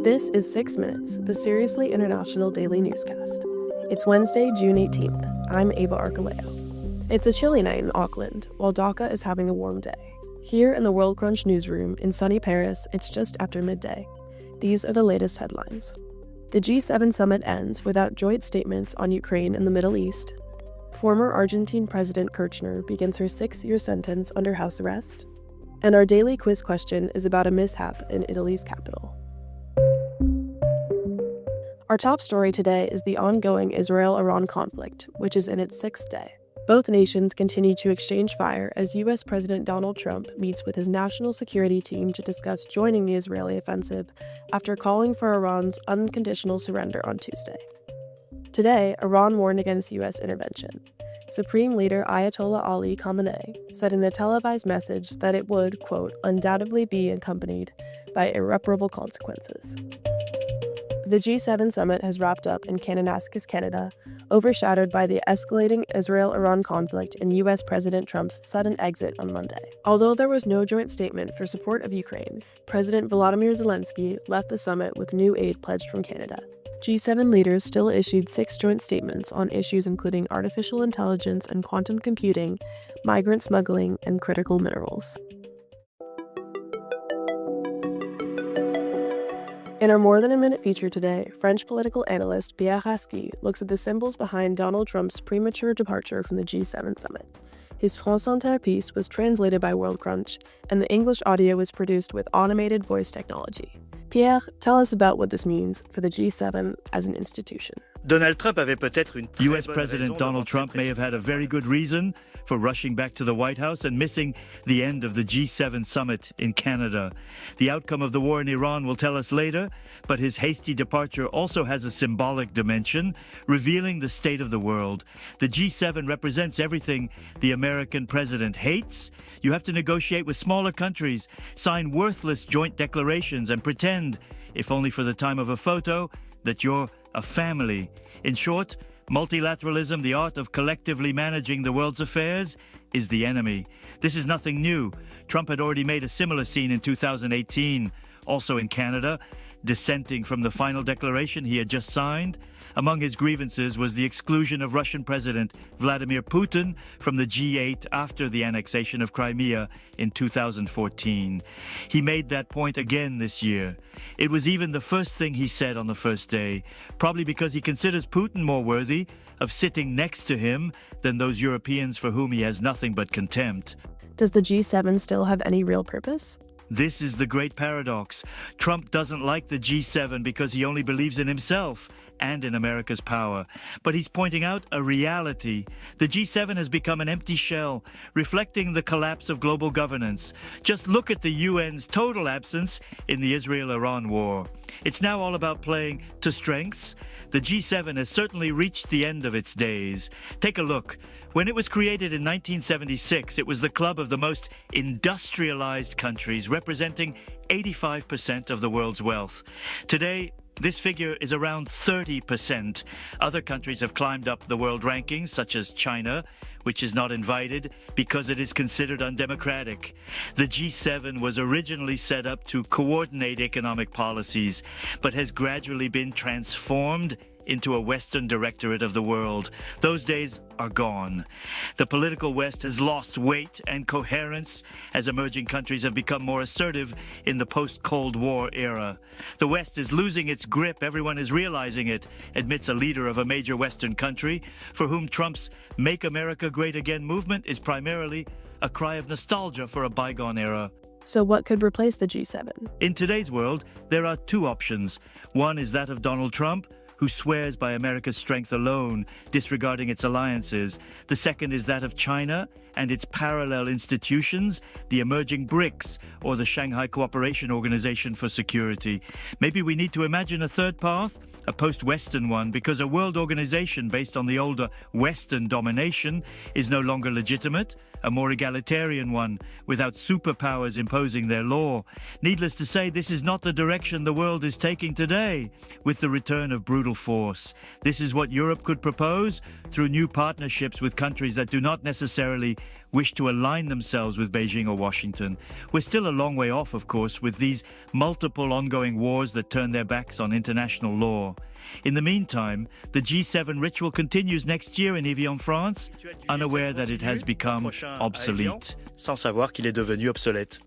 This is 6 Minutes, the Seriously International Daily Newscast. It's Wednesday, June 18th. I'm Ava Archileo. It's a chilly night in Auckland, while Dhaka is having a warm day. Here in the Worldcrunch newsroom in sunny Paris, it's just after midday. These are the latest headlines. The G7 summit ends without joint statements on Ukraine and the Middle East. Former Argentine President Kirchner begins her 6-year sentence under house arrest. And our daily quiz question is about a mishap in Italy's capital. Our top story today is the ongoing Israel-Iran conflict, which is in its 6th day. Both nations continue to exchange fire as U.S. President Donald Trump meets with his national security team to discuss joining the Israeli offensive after calling for Iran's unconditional surrender on Tuesday. Today, Iran warned against U.S. intervention. Supreme Leader Ayatollah Ali Khamenei said in a televised message that it would, quote, undoubtedly be accompanied by irreparable consequences. The G7 summit has wrapped up in Kananaskis, Canada, overshadowed by the escalating Israel-Iran conflict and U.S. President Trump's sudden exit on Monday. Although there was no joint statement for support of Ukraine, President Volodymyr Zelensky left the summit with new aid pledged from Canada. G7 leaders still issued 6 joint statements on issues including artificial intelligence and quantum computing, migrant smuggling, and critical minerals. In our More Than a Minute feature today, French political analyst Pierre Haski looks at the symbols behind Donald Trump's premature departure from the G7 summit. His France Inter piece was translated by Worldcrunch, and the English audio was produced with automated voice technology. Pierre, tell us about what this means for the G7 as an institution. U.S. President Donald Trump may have had a very good reason for rushing back to the White House and missing the end of the G7 summit in Canada. The outcome of the war in Iran will tell us later, but his hasty departure also has a symbolic dimension, revealing the state of the world. The G7 represents everything the American president hates. You have to negotiate with smaller countries, sign worthless joint declarations, and pretend, if only for the time of a photo, that you're a family. In short, multilateralism, the art of collectively managing the world's affairs, is the enemy. This is nothing new. Trump had already made a similar scene in 2018, also in Canada, dissenting from the final declaration he had just signed. Among his grievances was the exclusion of Russian President Vladimir Putin from the G8 after the annexation of Crimea in 2014. He made that point again this year. It was even the first thing he said on the first day, probably because he considers Putin more worthy of sitting next to him than those Europeans for whom he has nothing but contempt. Does the G7 still have any real purpose? This is the great paradox. Trump doesn't like the G7 because he only believes in himself and in America's power. But he's pointing out a reality. The G7 has become an empty shell, reflecting the collapse of global governance. Just look at the UN's total absence in the Israel-Iran war. It's now all about playing to strengths. The G7 has certainly reached the end of its days. Take a look. When it was created in 1976, it was the club of the most industrialized countries, representing 85% of the world's wealth. Today, this figure is around 30%. Other countries have climbed up the world rankings, such as China, which is not invited because it is considered undemocratic. The G7 was originally set up to coordinate economic policies, but has gradually been transformed into a Western directorate of the world. Those days are gone. The political West has lost weight and coherence as emerging countries have become more assertive in the post-Cold War era. The West is losing its grip. Everyone is realizing it, admits a leader of a major Western country for whom Trump's Make America Great Again movement is primarily a cry of nostalgia for a bygone era. So what could replace the G7? In today's world, there are 2 options. One is that of Donald Trump, who swears by America's strength alone, disregarding its alliances. The second is that of China and its parallel institutions, the emerging BRICS, or the Shanghai Cooperation Organization for Security. Maybe we need to imagine a third path, a post-Western one, because a world organization based on the older Western domination is no longer legitimate. a more egalitarian one, without superpowers imposing their law. Needless to say, this is not the direction the world is taking today, with the return of brutal force. This is what Europe could propose through new partnerships with countries that do not necessarily wish to align themselves with Beijing or Washington. We're still a long way off, of course, with these multiple ongoing wars that turn their backs on international law. In the meantime, the G7 ritual continues next year in Evian, France, unaware that it has become obsolete. Sans savoir qu'il est devenu obsolète.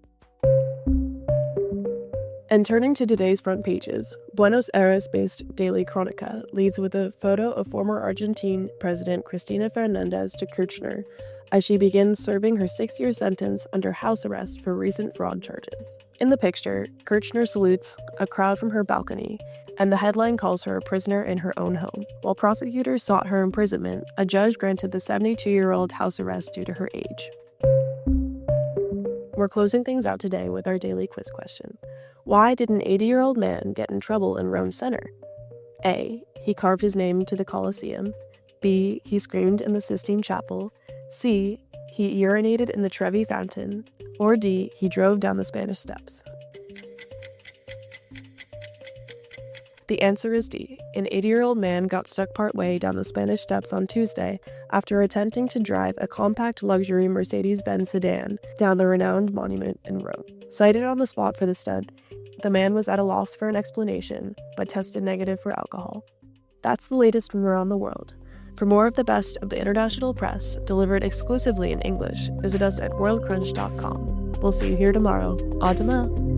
And turning to today's front pages, Buenos Aires-based Daily Crónica leads with a photo of former Argentine President Cristina Fernández de Kirchner as she begins serving her 6-year sentence under house arrest for recent fraud charges. In the picture, Kirchner salutes a crowd from her balcony, and the headline calls her a prisoner in her own home. While prosecutors sought her imprisonment, a judge granted the 72-year-old house arrest due to her age. We're closing things out today with our daily quiz question. Why did an 80-year-old man get in trouble in Rome Center? A. He carved his name to the Colosseum. B. He screamed in the Sistine Chapel. C. He urinated in the Trevi Fountain. Or D. He drove down the Spanish Steps. The answer is D. An 80-year-old man got stuck partway down the Spanish Steps on Tuesday after attempting to drive a compact luxury Mercedes-Benz sedan down the renowned monument in Rome. Cited on the spot for the stunt, the man was at a loss for an explanation, but tested negative for alcohol. That's the latest from around the world. For more of the best of the international press, delivered exclusively in English, visit us at worldcrunch.com. We'll see you here tomorrow. À demain!